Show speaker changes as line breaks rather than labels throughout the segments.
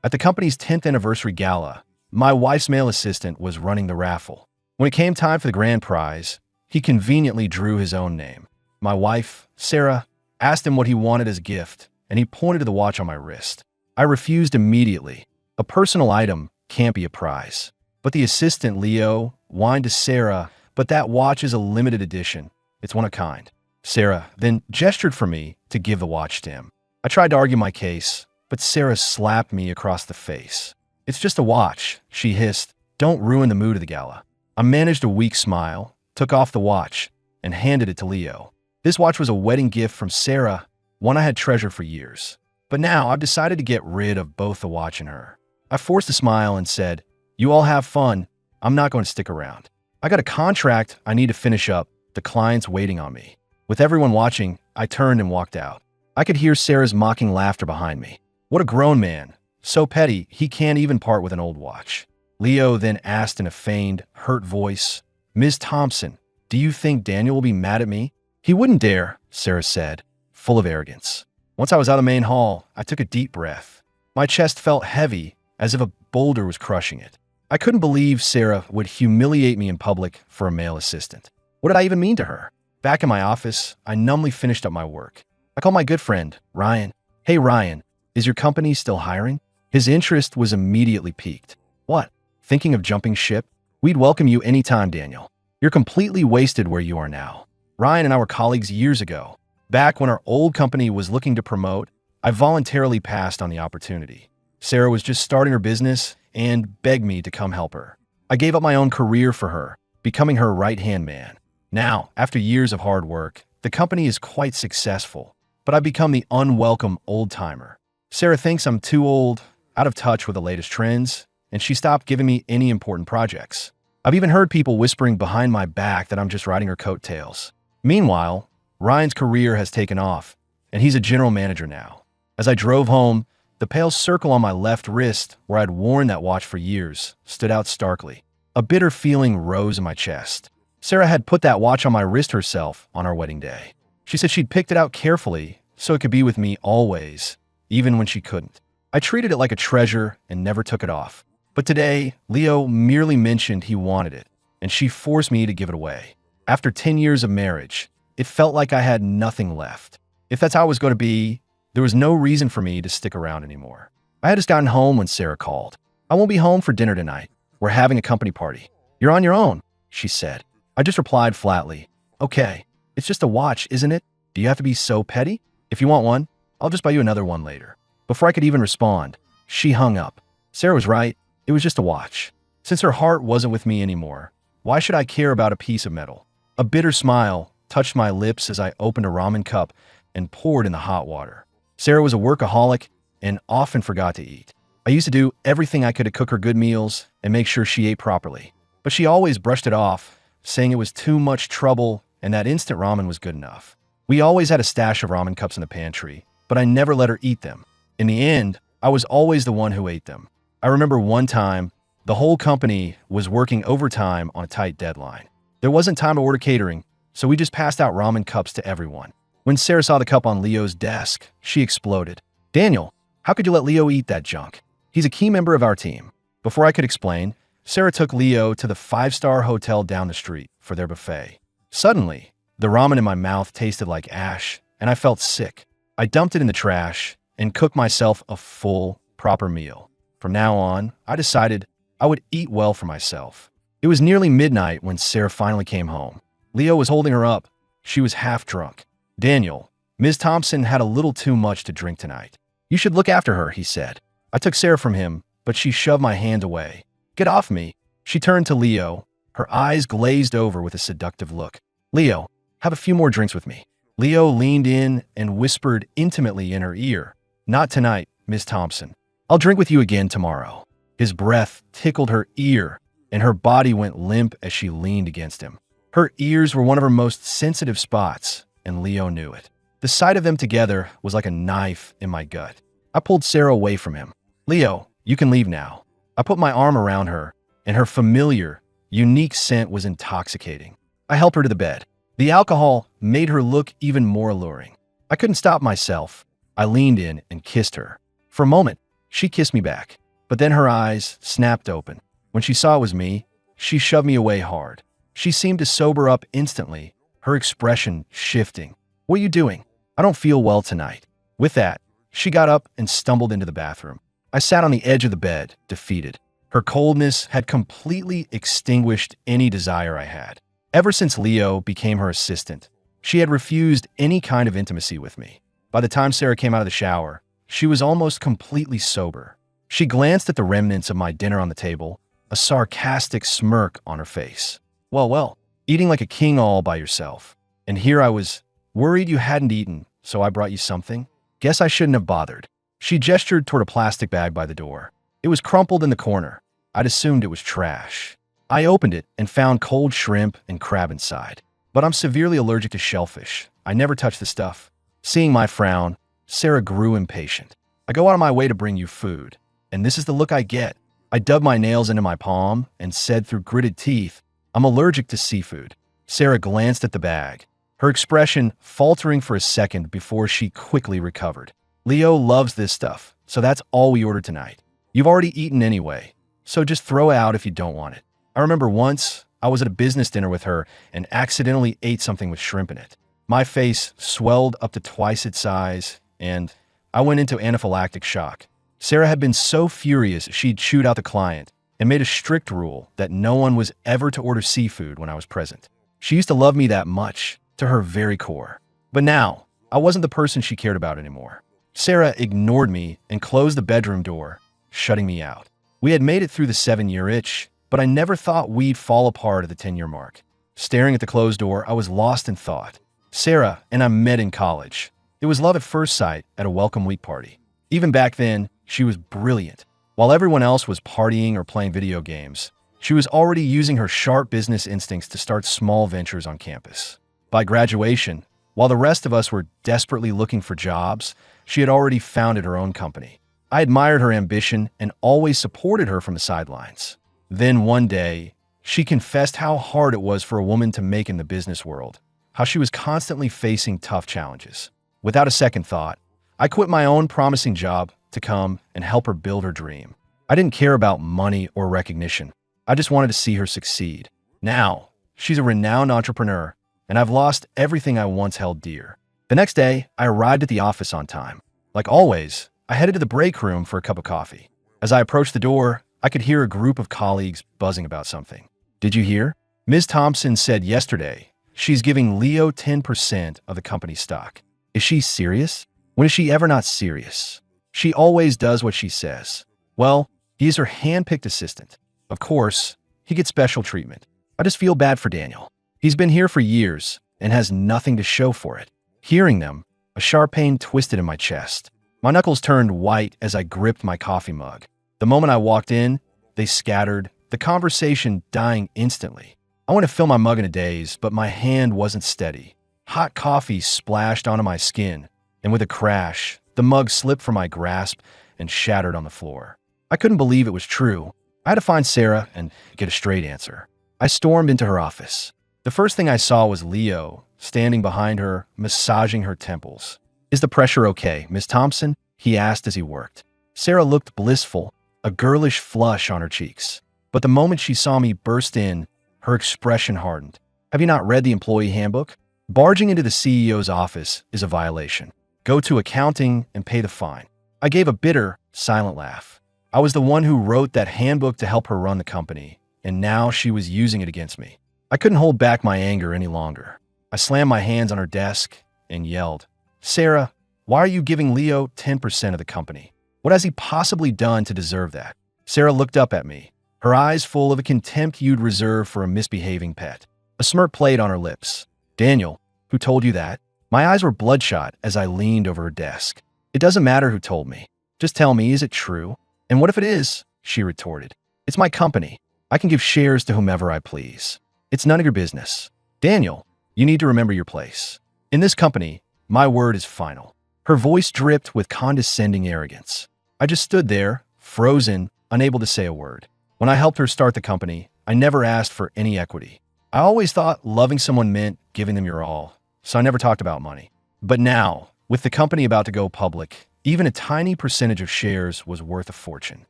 At the company's 10th anniversary gala, my wife's male assistant was running the raffle. When it came time for the grand prize, he conveniently drew his own name. My wife, Sarah, asked him what he wanted as a gift, and he pointed to the watch on my wrist. I refused immediately. A personal item can't be a prize. But the assistant, Leo, whined to Sarah, "But that watch is a limited edition. It's one of a kind." Sarah then gestured for me to give the watch to him. I tried to argue my case, but Sarah slapped me across the face. "It's just a watch," she hissed. "Don't ruin the mood of the gala." I managed a weak smile, took off the watch, and handed it to Leo. This watch was a wedding gift from Sarah, one I had treasured for years. But now I've decided to get rid of both the watch and her. I forced a smile and said, "You all have fun. I'm not going to stick around. I got a contract I need to finish up. The client's waiting on me." With everyone watching, I turned and walked out. I could hear Sarah's mocking laughter behind me. What a grown man. So petty, he can't even part with an old watch. Leo then asked in a feigned, hurt voice, "Ms. Thompson, do you think Daniel will be mad at me?" "He wouldn't dare," Sarah said, full of arrogance. Once I was out of the main hall, I took a deep breath. My chest felt heavy, as if a boulder was crushing it. I couldn't believe Sarah would humiliate me in public for a male assistant. What did I even mean to her? Back in my office, I numbly finished up my work. I called my good friend, Ryan. "Hey Ryan, is your company still hiring?" His interest was immediately piqued. "What? Thinking of jumping ship? We'd welcome you anytime, Daniel. You're completely wasted where you are now." Ryan and I were colleagues years ago. Back when our old company was looking to promote, I voluntarily passed on the opportunity. Sarah was just starting her business and begged me to come help her. I gave up my own career for her, becoming her right-hand man. Now, after years of hard work, the company is quite successful, but I've become the unwelcome old-timer. Sarah thinks I'm too old, out of touch with the latest trends, and she stopped giving me any important projects. I've even heard people whispering behind my back that I'm just riding her coattails. Meanwhile, Ryan's career has taken off, and he's a general manager now. As I drove home, the pale circle on my left wrist, where I'd worn that watch for years, stood out starkly. A bitter feeling rose in my chest. Sarah had put that watch on my wrist herself on our wedding day. She said she'd picked it out carefully so it could be with me always, even when she couldn't. I treated it like a treasure and never took it off. But today, Leo merely mentioned he wanted it, and she forced me to give it away. After 10 years of marriage, it felt like I had nothing left. If that's how it was going to be, there was no reason for me to stick around anymore. I had just gotten home when Sarah called. "I won't be home for dinner tonight. We're having a company party." "You're on your own," she said. I just replied flatly, "Okay, it's just a watch, isn't it? Do you have to be so petty? If you want one, I'll just buy you another one later." Before I could even respond, she hung up. Sarah was right. It was just a watch. Since her heart wasn't with me anymore, why should I care about a piece of metal? A bitter smile touched my lips as I opened a ramen cup and poured in the hot water. Sarah was a workaholic and often forgot to eat. I used to do everything I could to cook her good meals and make sure she ate properly. But she always brushed it off, saying it was too much trouble and that instant ramen was good enough. We always had a stash of ramen cups in the pantry, but I never let her eat them. In the end, I was always the one who ate them. I remember one time, the whole company was working overtime on a tight deadline. There wasn't time to order catering, so we just passed out ramen cups to everyone. When Sarah saw the cup on Leo's desk, she exploded. "Daniel, how could you let Leo eat that junk? He's a key member of our team." Before I could explain, Sarah took Leo to the 5-star hotel down the street for their buffet. Suddenly, the ramen in my mouth tasted like ash, and I felt sick. I dumped it in the trash and cooked myself a full, proper meal. From now on, I decided I would eat well for myself. It was nearly midnight when Sarah finally came home. Leo was holding her up. She was half drunk. "Daniel, Ms. Thompson had a little too much to drink tonight. You should look after her," he said. I took Sarah from him, but she shoved my hand away. "Get off me." She turned to Leo, her eyes glazed over with a seductive look. "Leo, have a few more drinks with me." Leo leaned in and whispered intimately in her ear, "Not tonight, Ms. Thompson. I'll drink with you again tomorrow." His breath tickled her ear, and her body went limp as she leaned against him. Her ears were one of her most sensitive spots, and Leo knew it. The sight of them together was like a knife in my gut. I pulled Sarah away from him. "Leo, you can leave now." I put my arm around her, and her familiar, unique scent was intoxicating. I helped her to the bed. The alcohol made her look even more alluring. I couldn't stop myself. I leaned in and kissed her. For a moment, She kissed me back, but then her eyes snapped open. When she saw it was me, she shoved me away hard. She seemed to sober up instantly, her expression shifting. "What are you doing? I don't feel well tonight." With that, she got up and stumbled into the bathroom. I sat on the edge of the bed, defeated. Her coldness had completely extinguished any desire I had. Ever since Leo became her assistant, she had refused any kind of intimacy with me. By the time Sarah came out of the shower, she was almost completely sober. She glanced at the remnants of my dinner on the table, a sarcastic smirk on her face. Well, eating like a king all by yourself. And here I was, worried you hadn't eaten, so I brought you something. Guess I shouldn't have bothered." She gestured toward a plastic bag by the door. It was crumpled in the corner. I'd assumed it was trash. I opened it and found cold shrimp and crab inside. But I'm severely allergic to shellfish. I never touch the stuff. Seeing my frown, Sarah grew impatient. "I go out of my way to bring you food, and this is the look I get." I dug my nails into my palm and said through gritted teeth, "I'm allergic to seafood." Sarah glanced at the bag, her expression faltering for a second before she quickly recovered. "Leo loves this stuff, so that's all we ordered tonight. You've already eaten anyway, so just throw it out if you don't want it." I remember once I was at a business dinner with her and accidentally ate something with shrimp in it. My face swelled up to twice its size, and I went into anaphylactic shock. Sarah had been so furious she'd chewed out the client and made a strict rule that no one was ever to order seafood when I was present. She used to love me that much, to her very core. But now, I wasn't the person she cared about anymore. Sarah ignored me and closed the bedroom door, shutting me out. We had made it through the 7-year itch, but I never thought we'd fall apart at the 10-year mark. Staring at the closed door, I was lost in thought. Sarah and I met in college. It was love at first sight at a welcome week party. Even back then, she was brilliant. While everyone else was partying or playing video games, she was already using her sharp business instincts to start small ventures on campus. By graduation, while the rest of us were desperately looking for jobs, she had already founded her own company. I admired her ambition and always supported her from the sidelines. Then one day, she confessed how hard it was for a woman to make in the business world, how she was constantly facing tough challenges. Without a second thought, I quit my own promising job to come and help her build her dream. I didn't care about money or recognition. I just wanted to see her succeed. Now, she's a renowned entrepreneur, and I've lost everything I once held dear. The next day, I arrived at the office on time. Like always, I headed to the break room for a cup of coffee. As I approached the door, I could hear a group of colleagues buzzing about something. "Did you hear? Ms. Thompson said yesterday she's giving Leo 10% of the company's stock. Is she serious? When is she ever not serious? She always does what she says." Well, he's her hand-picked assistant. Of course, he gets special treatment. I just feel bad for Daniel. He's been here for years and has nothing to show for it. Hearing them, a sharp pain twisted in my chest. My knuckles turned white as I gripped my coffee mug. The moment I walked in, they scattered, the conversation dying instantly. I went to fill my mug in a daze, but my hand wasn't steady. Hot coffee splashed onto my skin, and with a crash, the mug slipped from my grasp and shattered on the floor. I couldn't believe it was true. I had to find Sarah and get a straight answer. I stormed into her office. The first thing I saw was Leo, standing behind her, massaging her temples. "Is the pressure okay, Miss Thompson?" he asked as he worked. Sarah looked blissful, a girlish flush on her cheeks. But the moment she saw me burst in, her expression hardened. "Have you not read the employee handbook? Barging into the CEO's office is a violation. Go to accounting and pay the fine." I gave a bitter, silent laugh. I was the one who wrote that handbook to help her run the company, and now she was using it against me. I couldn't hold back my anger any longer. I slammed my hands on her desk and yelled, "Sarah, why are you giving Leo 10% of the company? What has he possibly done to deserve that?" Sarah looked up at me, her eyes full of a contempt you'd reserve for a misbehaving pet. A smirk played on her lips. "Daniel, who told you that?" My eyes were bloodshot as I leaned over her desk. "It doesn't matter who told me. Just tell me, is it true?" "And what if it is?" she retorted. "It's my company. I can give shares to whomever I please. It's none of your business. Daniel, you need to remember your place. In this company, my word is final." Her voice dripped with condescending arrogance. I just stood there, frozen, unable to say a word. When I helped her start the company, I never asked for any equity. I always thought loving someone meant giving them your all, so I never talked about money. But now, with the company about to go public, Even a tiny percentage of shares was worth a fortune.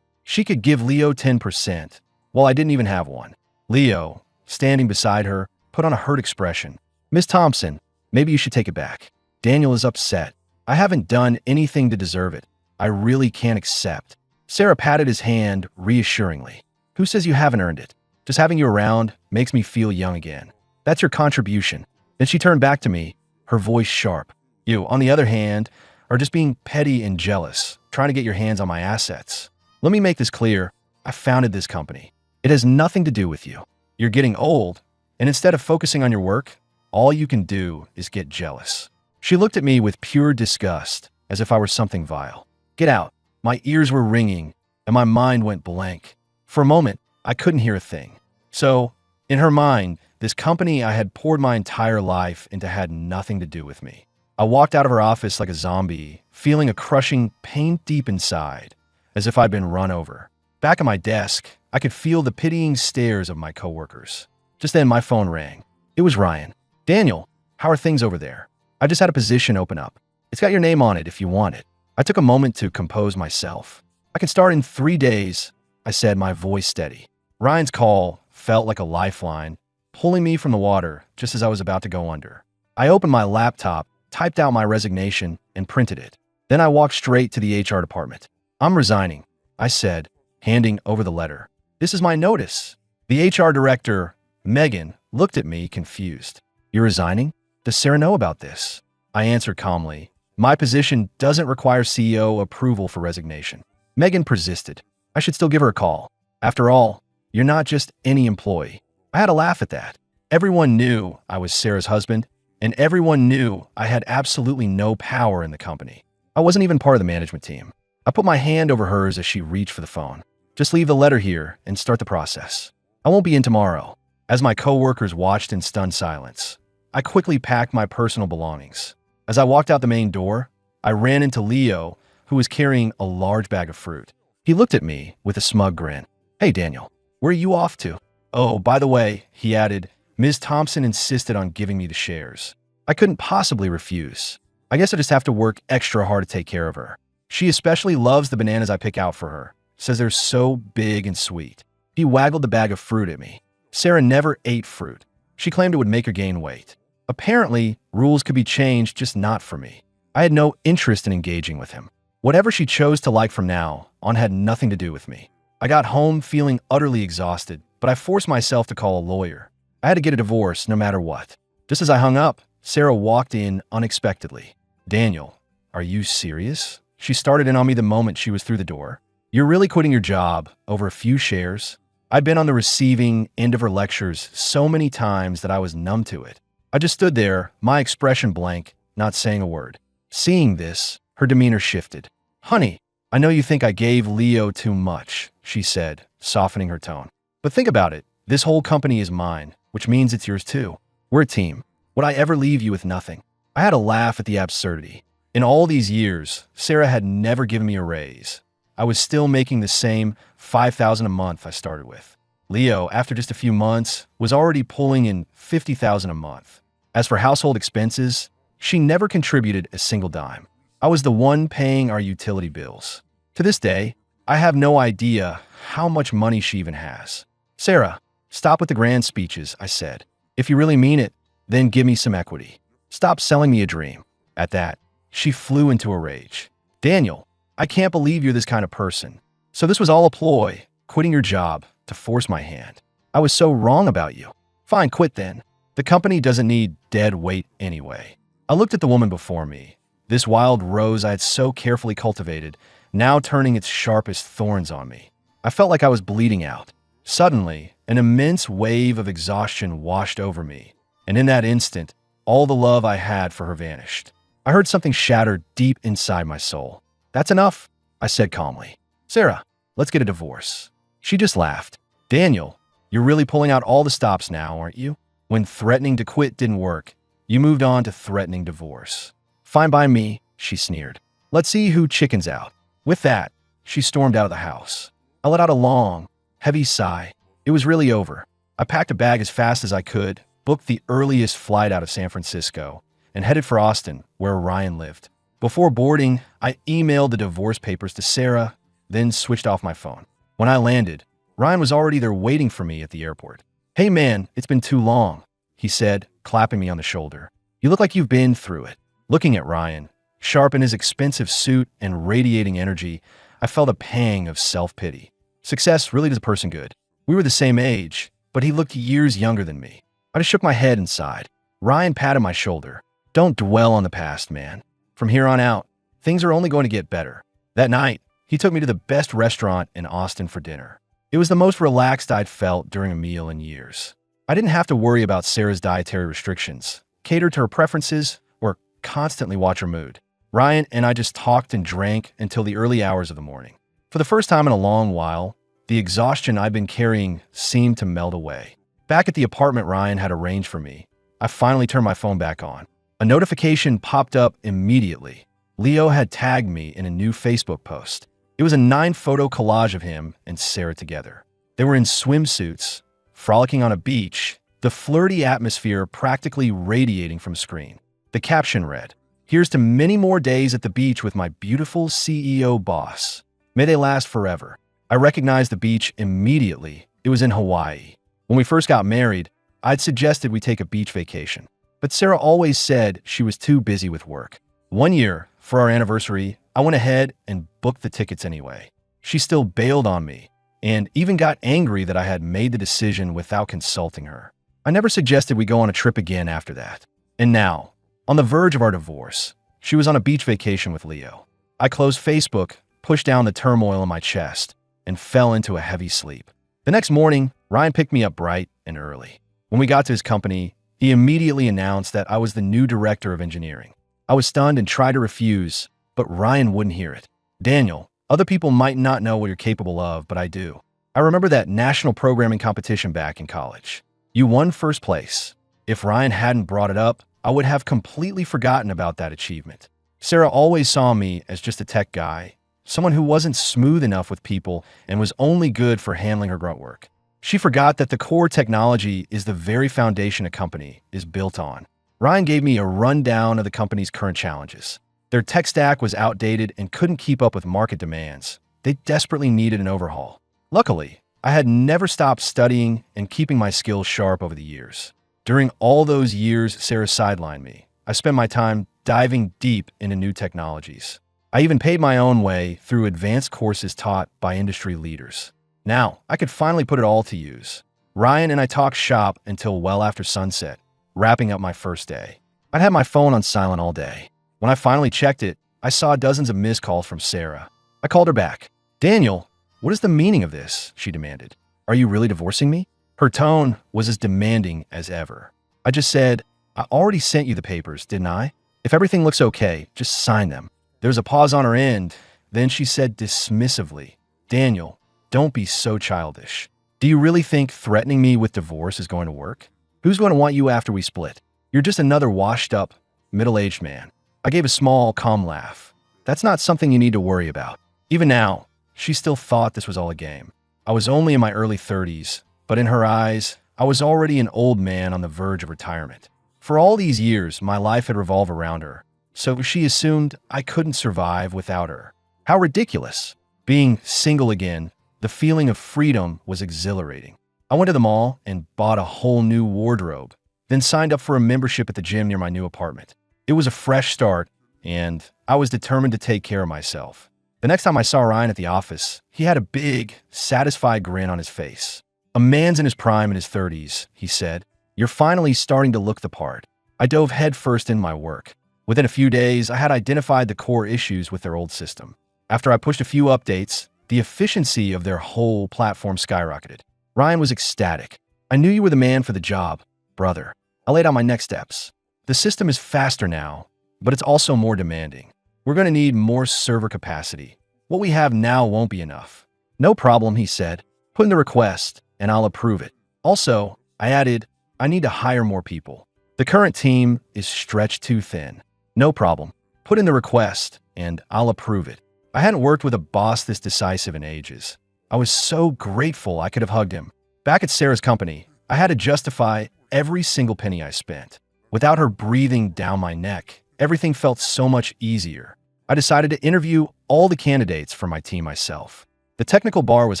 She could give Leo 10%, while I didn't even have one. Leo, standing beside her, put on a hurt expression. Miss Thompson, maybe you should take it back. Daniel is upset. I haven't done anything to deserve it. I really can't accept. Sarah patted his hand reassuringly. Who says you haven't earned it? Just having you around makes me feel young again. That's your contribution. Then she turned back to me, her voice sharp. You, on the other hand, are just being petty and jealous, trying to get your hands on my assets. Let me make this clear. I founded this company. It has nothing to do with you. You're getting old, and instead of focusing on your work, all you can do is get jealous. She looked at me with pure disgust, as if I were something vile. Get out. My ears were ringing, and my mind went blank. For a moment, I couldn't hear a thing. So, in her mind, this company I had poured my entire life into had nothing to do with me. I walked out of her office like a zombie, feeling a crushing pain deep inside, as if I'd been run over. Back at my desk, I could feel the pitying stares of my coworkers. Just then, my phone rang. It was Ryan. Daniel, how are things over there? I just had a position open up. It's got your name on it if you want it. I took a moment to compose myself. I can start in 3 days, I said, my voice steady. Ryan's call felt like a lifeline, pulling me from the water just as I was about to go under. I opened my laptop, typed out my resignation, and printed it. Then I walked straight to the HR department. I'm resigning, I said, handing over the letter. This is my notice. The HR director, Megan, looked at me confused. You're resigning? Does Sarah know about this? I answered calmly. My position doesn't require CEO approval for resignation. Megan persisted. I should still give her a call. After all, you're not just any employee. I had a laugh at that. Everyone knew I was Sarah's husband, and everyone knew I had absolutely no power in the company. I wasn't even part of the management team. I put my hand over hers as she reached for the phone. Just leave the letter here and start the process. I won't be in tomorrow. As my coworkers watched in stunned silence, I quickly packed my personal belongings. As I walked out the main door, I ran into Leo, who was carrying a large bag of fruit. He looked at me with a smug grin. Hey, Daniel, where are you off to? Oh, by the way, he added, Ms. Thompson insisted on giving me the shares. I couldn't possibly refuse. I guess I just have to work extra hard to take care of her. She especially loves the bananas I pick out for her, says they're so big and sweet. He waggled the bag of fruit at me. Sarah never ate fruit. She claimed it would make her gain weight. Apparently, rules could be changed, just not for me. I had no interest in engaging with him. Whatever she chose to like from now on had nothing to do with me. I got home feeling utterly exhausted, but I forced myself to call a lawyer. I had to get a divorce no matter what. Just as I hung up, Sarah walked in unexpectedly. Daniel, are you serious? She started in on me the moment she was through the door. You're really quitting your job over a few shares? I'd been on the receiving end of her lectures so many times that I was numb to it. I just stood there, my expression blank, not saying a word. Seeing this, her demeanor shifted. Honey, I know you think I gave Leo too much, she said, softening her tone. But think about it. This whole company is mine, which means it's yours too. We're a team. Would I ever leave you with nothing? I had a laugh at the absurdity. In all these years, Sarah had never given me a raise. I was still making the same $5,000 a month I started with. Leo, after just a few months, was already pulling in $50,000 a month. As for household expenses, she never contributed a single dime. I was the one paying our utility bills. To this day, I have no idea how much money she even has. Sarah, stop with the grand speeches, I said. If you really mean it, then give me some equity. Stop selling me a dream. At that, she flew into a rage. Daniel, I can't believe you're this kind of person. So this was all a ploy, quitting your job to force my hand. I was so wrong about you. Fine, quit then. The company doesn't need dead weight anyway. I looked at the woman before me, this wild rose I had so carefully cultivated, now turning its sharpest thorns on me. I felt like I was bleeding out. Suddenly, an immense wave of exhaustion washed over me, and in that instant, all the love I had for her vanished. I heard something shatter deep inside my soul. That's enough, I said calmly. Sarah, let's get a divorce. She just laughed. Daniel, you're really pulling out all the stops now, aren't you? When threatening to quit didn't work, you moved on to threatening divorce. Fine by me, she sneered. Let's see who chickens out. With that, she stormed out of the house. I let out a long, heavy sigh. It was really over. I packed a bag as fast as I could, booked the earliest flight out of San Francisco, and headed for Austin, where Ryan lived. Before boarding, I emailed the divorce papers to Sarah, then switched off my phone. When I landed, Ryan was already there waiting for me at the airport. "Hey man, it's been too long," he said, clapping me on the shoulder. "You look like you've been through it." Looking at Ryan, sharp in his expensive suit and radiating energy, I felt a pang of self-pity. Success really does a person good. We were the same age, but he looked years younger than me. I just shook my head and sighed. Ryan patted my shoulder. "Don't dwell on the past, man. From here on out, things are only going to get better." That night, he took me to the best restaurant in Austin for dinner. It was the most relaxed I'd felt during a meal in years. I didn't have to worry about Sarah's dietary restrictions, cater to her preferences, or constantly watch her mood. Ryan and I just talked and drank until the early hours of the morning. For the first time in a long while, the exhaustion I'd been carrying seemed to melt away. Back at the apartment Ryan had arranged for me, I finally turned my phone back on. A notification popped up immediately. Leo had tagged me in a new Facebook post. It was a 9-photo collage of him and Sarah together. They were in swimsuits, frolicking on a beach, the flirty atmosphere practically radiating from screen. The caption read, "Here's to many more days at the beach with my beautiful CEO boss. May they last forever." I recognized the beach immediately. It was in Hawaii. When we first got married, I'd suggested we take a beach vacation, but Sarah always said she was too busy with work. One year, for our anniversary, I went ahead and booked the tickets anyway. She still bailed on me and even got angry that I had made the decision without consulting her. I never suggested we go on a trip again after that. And now, on the verge of our divorce, she was on a beach vacation with Leo. I closed Facebook, pushed down the turmoil in my chest, and fell into a heavy sleep. The next morning, Ryan picked me up bright and early. When we got to his company, he immediately announced that I was the new director of engineering. I was stunned and tried to refuse, but Ryan wouldn't hear it. "Daniel, other people might not know what you're capable of, but I do. I remember that national programming competition back in college. You won first place. If Ryan hadn't brought it up, I would have completely forgotten about that achievement." Sarah always saw me as just a tech guy, someone who wasn't smooth enough with people and was only good for handling her grunt work. She forgot that the core technology is the very foundation a company is built on. Ryan gave me a rundown of the company's current challenges. Their tech stack was outdated and couldn't keep up with market demands. They desperately needed an overhaul. Luckily, I had never stopped studying and keeping my skills sharp over the years. During all those years Sarah sidelined me, I spent my time diving deep into new technologies. I even paid my own way through advanced courses taught by industry leaders. Now, I could finally put it all to use. Ryan and I talked shop until well after sunset, wrapping up my first day. I'd had my phone on silent all day. When I finally checked it, I saw dozens of missed calls from Sarah. I called her back. "Daniel, what is the meaning of this?" she demanded. "Are you really divorcing me?" Her tone was as demanding as ever. I just said, "I already sent you the papers, didn't I? If everything looks okay, just sign them." There was a pause on her end. Then she said dismissively, "Daniel, don't be so childish. Do you really think threatening me with divorce is going to work? Who's going to want you after we split? You're just another washed-up, middle-aged man." I gave a small, calm laugh. "That's not something you need to worry about." Even now, she still thought this was all a game. I was only in my early 30s, but in her eyes, I was already an old man on the verge of retirement. For all these years, my life had revolved around her, so she assumed I couldn't survive without her. How ridiculous. Being single again, the feeling of freedom was exhilarating. I went to the mall and bought a whole new wardrobe, then signed up for a membership at the gym near my new apartment. It was a fresh start, and I was determined to take care of myself. The next time I saw Ryan at the office, he had a big, satisfied grin on his face. "A man's in his prime in his 30s, he said. "You're finally starting to look the part." I dove headfirst in my work. Within a few days, I had identified the core issues with their old system. After I pushed a few updates, the efficiency of their whole platform skyrocketed. Ryan was ecstatic. "I knew you were the man for the job, brother." I laid out my next steps. "The system is faster now, but it's also more demanding. We're going to need more server capacity. What we have now won't be enough." "No problem," he said. "Put in the request, and I'll approve it." Also, I added, "I need to hire more people. The current team is stretched too thin." "No problem. Put in the request, and I'll approve it." I hadn't worked with a boss this decisive in ages. I was so grateful I could have hugged him. Back at Sarah's company, I had to justify every single penny I spent. Without her breathing down my neck, everything felt so much easier. I decided to interview all the candidates for my team myself. The technical bar was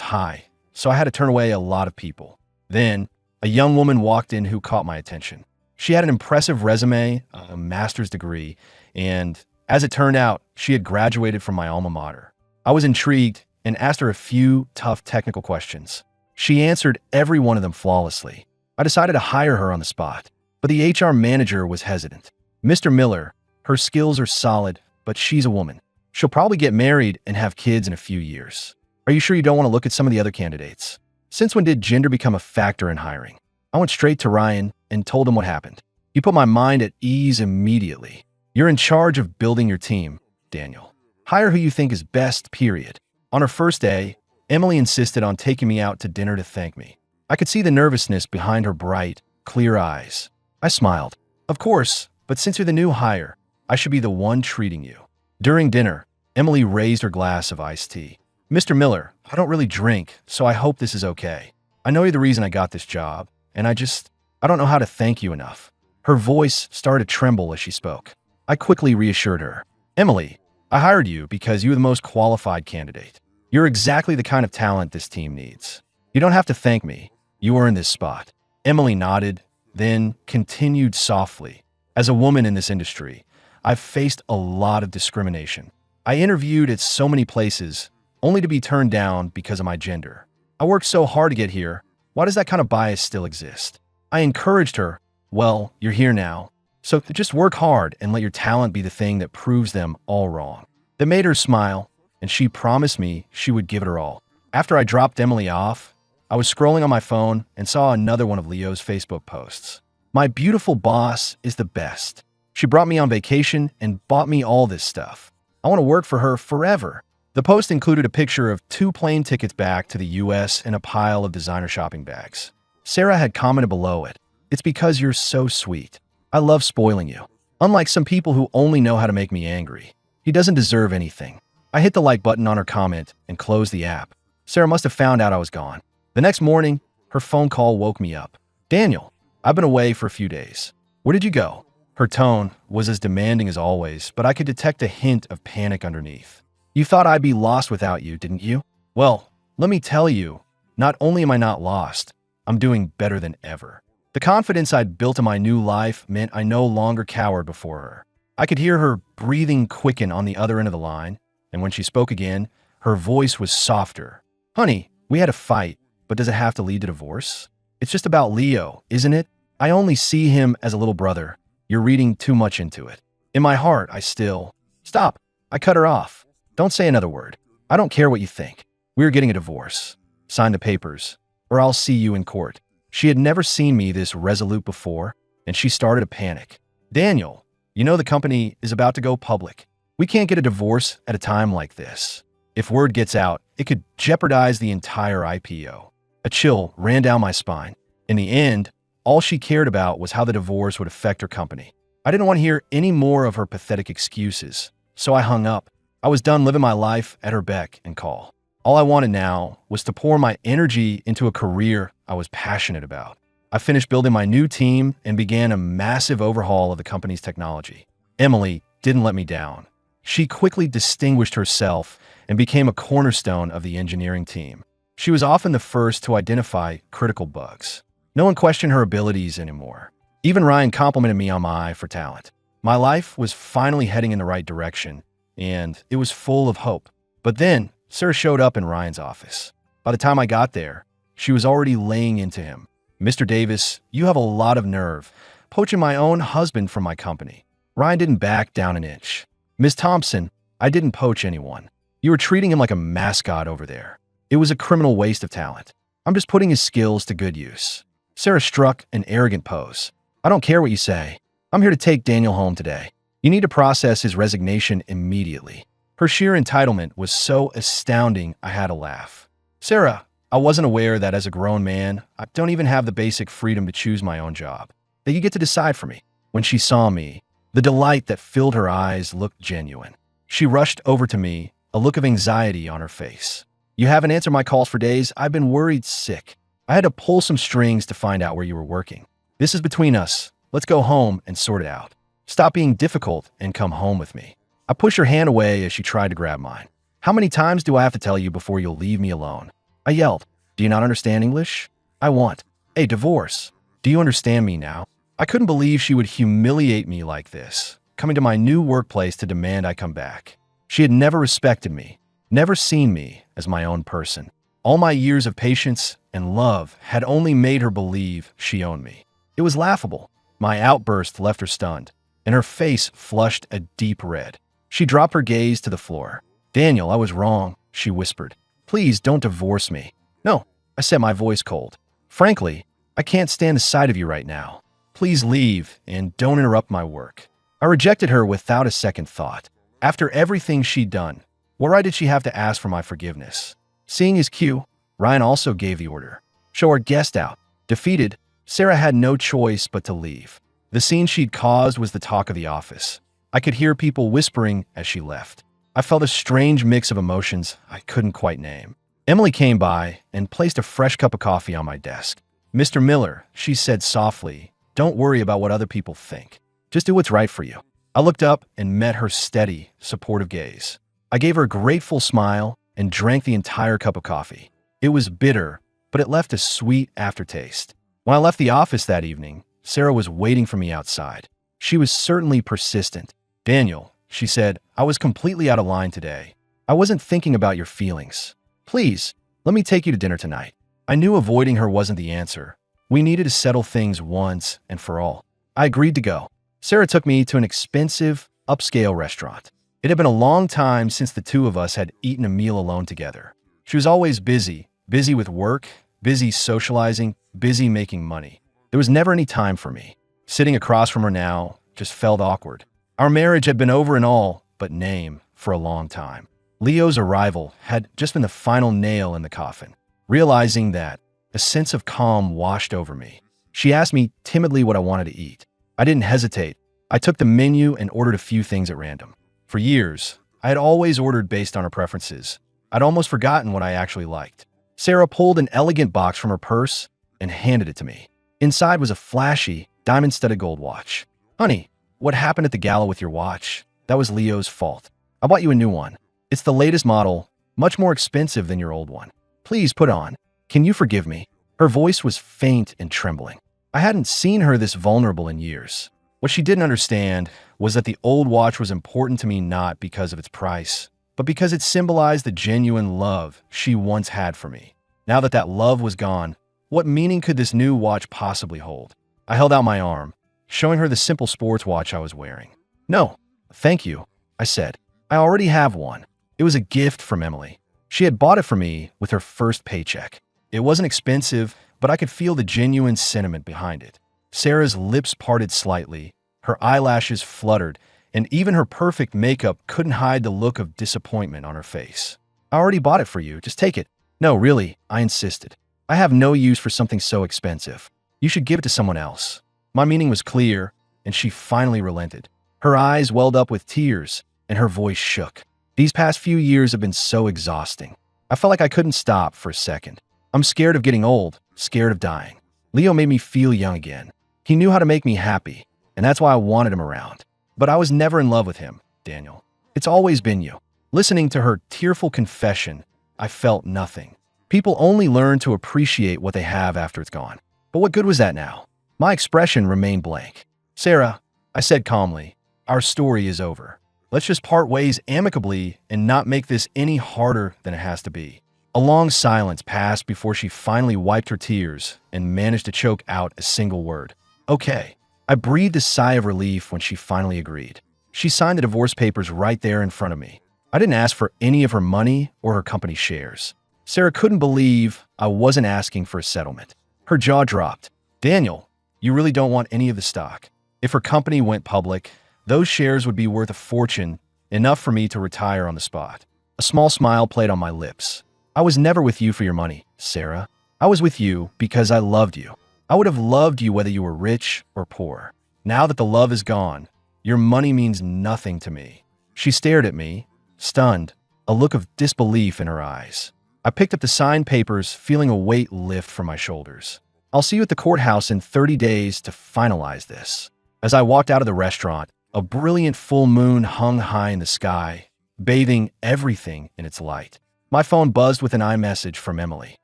high, so I had to turn away a lot of people. Then, a young woman walked in who caught my attention. She had an impressive resume, a master's degree, and as it turned out, she had graduated from my alma mater. I was intrigued and asked her a few tough technical questions. She answered every one of them flawlessly. I decided to hire her on the spot, but the HR manager was hesitant. Mr. Miller, her skills are solid, but she's a woman. She'll probably get married and have kids in a few years. Are you sure you don't want to look at some of the other candidates? Since when did gender become a factor in hiring? I went straight to Ryan and told him what happened. He put my mind at ease immediately. You're in charge of building your team, Daniel. Hire who you think is best, period. On her first day, Emily insisted on taking me out to dinner to thank me. I could see the nervousness behind her bright, clear eyes. I smiled. Of course, but since you're the new hire, I should be the one treating you. During dinner, Emily raised her glass of iced tea. Mr. Miller, I don't really drink, so I hope this is okay. I know you're the reason I got this job, and I don't know how to thank you enough. Her voice started to tremble as she spoke. I quickly reassured her. Emily, I hired you because you were the most qualified candidate. You're exactly the kind of talent this team needs. You don't have to thank me. You earned this spot. Emily nodded, then continued softly. As a woman in this industry, I've faced a lot of discrimination. I interviewed at so many places, only to be turned down because of my gender. I worked so hard to get here. Why does that kind of bias still exist? I encouraged her. Well, you're here now, so just work hard and let your talent be the thing that proves them all wrong. That made her smile, and she promised me she would give it her all. After I dropped Emily off, I was scrolling on my phone and saw another one of Leo's Facebook posts. My beautiful boss is the best. She brought me on vacation and bought me all this stuff. I want to work for her forever. The post included a picture of 2 plane tickets back to the US and a pile of designer shopping bags. Sarah had commented below it. It's because you're so sweet. I love spoiling you. Unlike some people who only know how to make me angry. He doesn't deserve anything. I hit the like button on her comment and closed the app. Sarah must have found out I was gone. The next morning, her phone call woke me up. Daniel, I've been away for a few days. Where did you go? Her tone was as demanding as always, but I could detect a hint of panic underneath. You thought I'd be lost without you, didn't you? Well, let me tell you, not only am I not lost, I'm doing better than ever. The confidence I'd built in my new life meant I no longer cowered before her. I could hear her breathing quicken on the other end of the line, and when she spoke again, her voice was softer. Honey, we had a fight, but does it have to lead to divorce? It's just about Leo, isn't it? I only see him as a little brother. You're reading too much into it. In my heart, Stop. I cut her off. Don't say another word. I don't care what you think. We're getting a divorce. Sign the papers, or I'll see you in court. She had never seen me this resolute before, and she started to panic. Daniel, you know the company is about to go public. We can't get a divorce at a time like this. If word gets out, it could jeopardize the entire IPO. A chill ran down my spine. In the end, all she cared about was how the divorce would affect her company. I didn't want to hear any more of her pathetic excuses, so I hung up. I was done living my life at her beck and call. All I wanted now was to pour my energy into a career I was passionate about. I finished building my new team and began a massive overhaul of the company's technology. Emily didn't let me down. She quickly distinguished herself and became a cornerstone of the engineering team. She was often the first to identify critical bugs. No one questioned her abilities anymore. Even Ryan complimented me on my eye for talent. My life was finally heading in the right direction, and it was full of hope. But then, Sarah showed up in Ryan's office. By the time I got there, she was already laying into him. Mr. Davis, you have a lot of nerve, poaching my own husband from my company. Ryan didn't back down an inch. Ms. Thompson, I didn't poach anyone. You were treating him like a mascot over there. It was a criminal waste of talent. I'm just putting his skills to good use. Sarah struck an arrogant pose. I don't care what you say. I'm here to take Daniel home today. You need to process his resignation immediately. Her sheer entitlement was so astounding I had to laugh. Sarah, I wasn't aware that as a grown man, I don't even have the basic freedom to choose my own job. That you get to decide for me. When she saw me, the delight that filled her eyes looked genuine. She rushed over to me, a look of anxiety on her face. You haven't answered my calls for days. I've been worried sick. I had to pull some strings to find out where you were working. This is between us. Let's go home and sort it out. Stop being difficult and come home with me. I pushed her hand away as she tried to grab mine. How many times do I have to tell you before you'll leave me alone? I yelled. Do you not understand English? I want a divorce. Do you understand me now? I couldn't believe she would humiliate me like this, coming to my new workplace to demand I come back. She had never respected me, never seen me as my own person. All my years of patience and love had only made her believe she owned me. It was laughable. My outburst left her stunned, and her face flushed a deep red. She dropped her gaze to the floor. Daniel, I was wrong, she whispered. Please don't divorce me. No, I said, my voice cold. Frankly, I can't stand the sight of you right now. Please leave and don't interrupt my work. I rejected her without a second thought. After everything she'd done, what right did she have to ask for my forgiveness? Seeing his cue, Ryan also gave the order. Show our guest out. Defeated, Sarah had no choice but to leave. The scene she'd caused was the talk of the office. I could hear people whispering as she left. I felt a strange mix of emotions I couldn't quite name. Emily came by and placed a fresh cup of coffee on my desk. Mr. Miller, she said softly, don't worry about what other people think. Just do what's right for you. I looked up and met her steady, supportive gaze. I gave her a grateful smile and drank the entire cup of coffee. It was bitter, but it left a sweet aftertaste. When I left the office that evening, Sarah was waiting for me outside. She was certainly persistent. Daniel, she said, I was completely out of line today. I wasn't thinking about your feelings. Please, let me take you to dinner tonight. I knew avoiding her wasn't the answer. We needed to settle things once and for all. I agreed to go. Sarah took me to an expensive, upscale restaurant. It had been a long time since the two of us had eaten a meal alone together. She was always busy with work, busy socializing, busy making money. There was never any time for me. Sitting across from her now just felt awkward. Our marriage had been over in all but name for a long time. Leo's arrival had just been the final nail in the coffin. Realizing that, a sense of calm washed over me. She asked me timidly what I wanted to eat. I didn't hesitate. I took the menu and ordered a few things at random. For years, I had always ordered based on her preferences. I'd almost forgotten what I actually liked. Sarah pulled an elegant box from her purse and handed it to me. Inside was a flashy, diamond-studded gold watch. Honey, what happened at the gala with your watch? That was Leo's fault. I bought you a new one. It's the latest model, much more expensive than your old one. Please put on. Can you forgive me? Her voice was faint and trembling. I hadn't seen her this vulnerable in years. What she didn't understand was that the old watch was important to me not because of its price, but because it symbolized the genuine love she once had for me. Now that that love was gone, what meaning could this new watch possibly hold? I held out my arm, showing her the simple sports watch I was wearing. No, thank you, I said. I already have one. It was a gift from Emily. She had bought it for me with her first paycheck. It wasn't expensive, but I could feel the genuine sentiment behind it. Sarah's lips parted slightly, her eyelashes fluttered, and even her perfect makeup couldn't hide the look of disappointment on her face. I already bought it for you. Just take it. No, really, I insisted. I have no use for something so expensive. You should give it to someone else. My meaning was clear, and she finally relented. Her eyes welled up with tears, and her voice shook. These past few years have been so exhausting. I felt like I couldn't stop for a second. I'm scared of getting old, scared of dying. Leo made me feel young again. He knew how to make me happy, and that's why I wanted him around. But I was never in love with him, Daniel. It's always been you. Listening to her tearful confession, I felt nothing. People only learn to appreciate what they have after it's gone. But what good was that now? My expression remained blank. Sarah, I said calmly, our story is over. Let's just part ways amicably and not make this any harder than it has to be. A long silence passed before she finally wiped her tears and managed to choke out a single word. Okay. I breathed a sigh of relief when she finally agreed. She signed the divorce papers right there in front of me. I didn't ask for any of her money or her company shares. Sarah couldn't believe I wasn't asking for a settlement. Her jaw dropped. Daniel, you really don't want any of the stock. If her company went public, those shares would be worth a fortune, enough for me to retire on the spot. A small smile played on my lips. I was never with you for your money, Sarah. I was with you because I loved you. I would have loved you whether you were rich or poor. Now that the love is gone, your money means nothing to me. She stared at me, stunned, a look of disbelief in her eyes. I picked up the signed papers, feeling a weight lift from my shoulders. I'll see you at the courthouse in 30 days to finalize this. As I walked out of the restaurant, A brilliant full moon hung high in the sky, bathing everything in its light. My phone buzzed with an iMessage from Emily.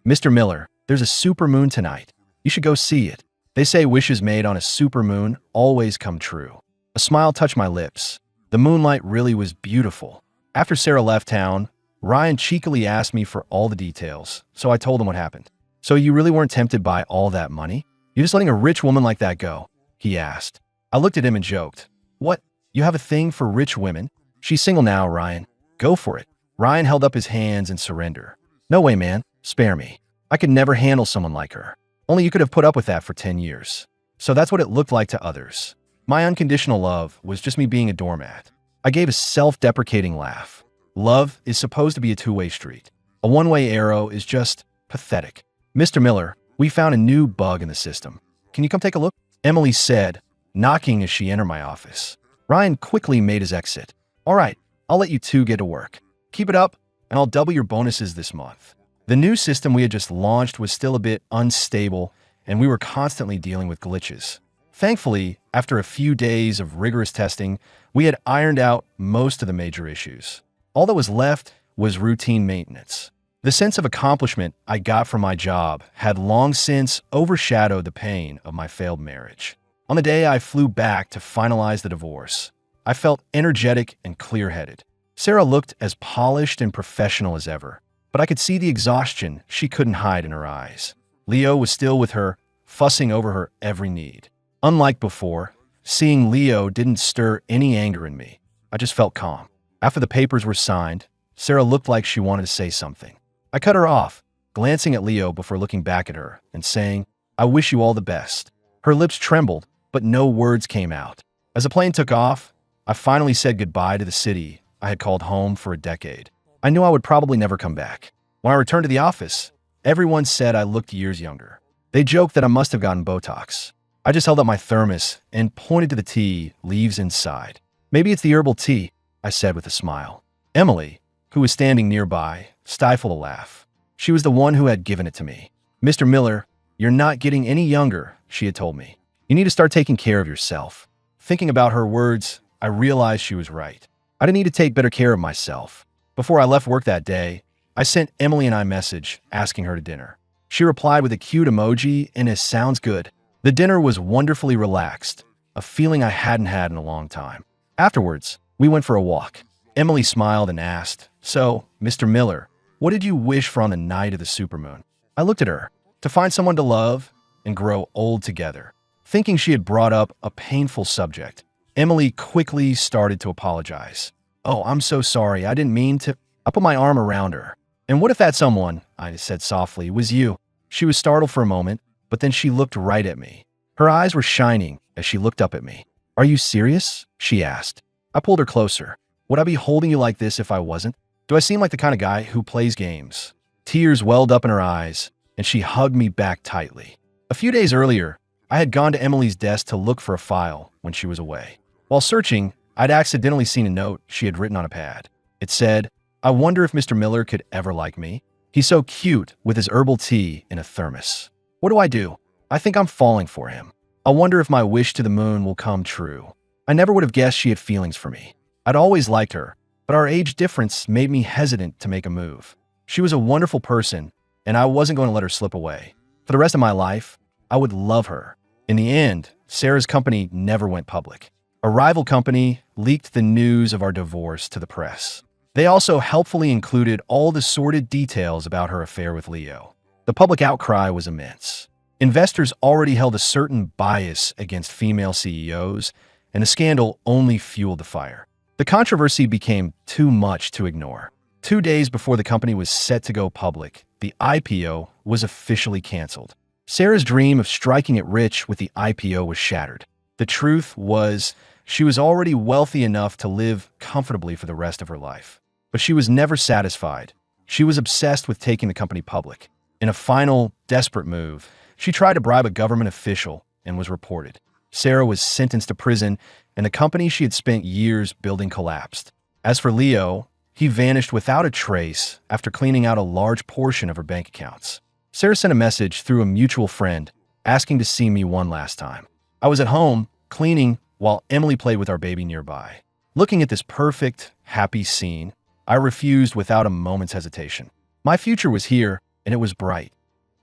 "Mr. Miller, there's a supermoon tonight. You should go see it. They say wishes made on a supermoon always come true." A smile touched my lips. The moonlight really was beautiful. After Sarah left town, Ryan cheekily asked me for all the details, so I told him what happened. "So you really weren't tempted by all that money? You're just letting a rich woman like that go?" he asked. I looked at him and joked. "What? You have a thing for rich women? She's single now, Ryan. Go for it." Ryan held up his hands in surrender. "No way, man. Spare me. I could never handle someone like her. Only you could have put up with that for 10 years. So that's what it looked like to others. My unconditional love was just me being a doormat." I gave a self-deprecating laugh. Love is supposed to be a two-way street. A one-way arrow is just pathetic. "Mr. Miller, we found a new bug in the system. Can you come take a look?" Emily said, knocking as she entered my office. Ryan quickly made his exit. "All right, I'll let you two get to work. Keep it up, and I'll double your bonuses this month." The new system we had just launched was still a bit unstable, and we were constantly dealing with glitches. Thankfully, after a few days of rigorous testing, we had ironed out most of the major issues. All that was left was routine maintenance. The sense of accomplishment I got from my job had long since overshadowed the pain of my failed marriage. On the day I flew back to finalize the divorce, I felt energetic and clear-headed. Sarah looked as polished and professional as ever, but I could see the exhaustion she couldn't hide in her eyes. Leo was still with her, fussing over her every need. Unlike before, seeing Leo didn't stir any anger in me. I just felt calm. After the papers were signed, Sarah looked like she wanted to say something. I cut her off, glancing at Leo before looking back at her and saying, "I wish you all the best." Her lips trembled, but no words came out. As the plane took off, I finally said goodbye to the city I had called home for a decade. I knew I would probably never come back. When I returned to the office, everyone said I looked years younger. They joked that I must have gotten Botox. I just held up my thermos and pointed to the tea leaves inside. "Maybe it's the herbal tea," I said with a smile. Emily, who was standing nearby, stifled a laugh. She was the one who had given it to me. "Mr. Miller, you're not getting any younger," she had told me. "You need to start taking care of yourself." Thinking about her words, I realized she was right. I didn't need to take better care of myself. Before I left work that day, I sent Emily an iMessage asking her to dinner. She replied with a cute emoji and a "sounds good." The dinner was wonderfully relaxed, a feeling I hadn't had in a long time. Afterwards, we went for a walk. Emily smiled and asked, "So, Mr. Miller, what did you wish for on the night of the supermoon?" I looked at her. To find someone to love and grow old together. Thinking she had brought up a painful subject, Emily quickly started to apologize. "Oh, I'm so sorry. I didn't mean to." I put my arm around her. "And what if that someone," I said softly, "was you?" She was startled for a moment, but then she looked right at me. Her eyes were shining as she looked up at me. "Are you serious?" she asked. I pulled her closer. "Would I be holding you like this if I wasn't? Do I seem like the kind of guy who plays games?" Tears welled up in her eyes, and she hugged me back tightly. A few days earlier, I had gone to Emily's desk to look for a file when she was away. While searching, I'd accidentally seen a note she had written on a pad. It said, "I wonder if Mr. Miller could ever like me. He's so cute with his herbal tea in a thermos. What do I do? I think I'm falling for him. I wonder if my wish to the moon will come true." I never would have guessed she had feelings for me. I'd always liked her, but our age difference made me hesitant to make a move. She was a wonderful person, and I wasn't going to let her slip away. For the rest of my life, I would love her. In the end, Sarah's company never went public. A rival company leaked the news of our divorce to the press. They also helpfully included all the sordid details about her affair with Leo. The public outcry was immense. Investors already held a certain bias against female CEOs, and the scandal only fueled the fire. The controversy became too much to ignore. 2 days before the company was set to go public, the IPO was officially canceled. Sarah's dream of striking it rich with the IPO was shattered. The truth was, she was already wealthy enough to live comfortably for the rest of her life. But she was never satisfied. She was obsessed with taking the company public. In a final, desperate move, she tried to bribe a government official and was reported. Sarah was sentenced to prison, and the company she had spent years building collapsed. As for Leo, he vanished without a trace after cleaning out a large portion of her bank accounts. Sarah sent a message through a mutual friend asking to see me one last time. I was at home, cleaning, while Emily played with our baby nearby. Looking at this perfect, happy scene, I refused without a moment's hesitation. My future was here, and it was bright.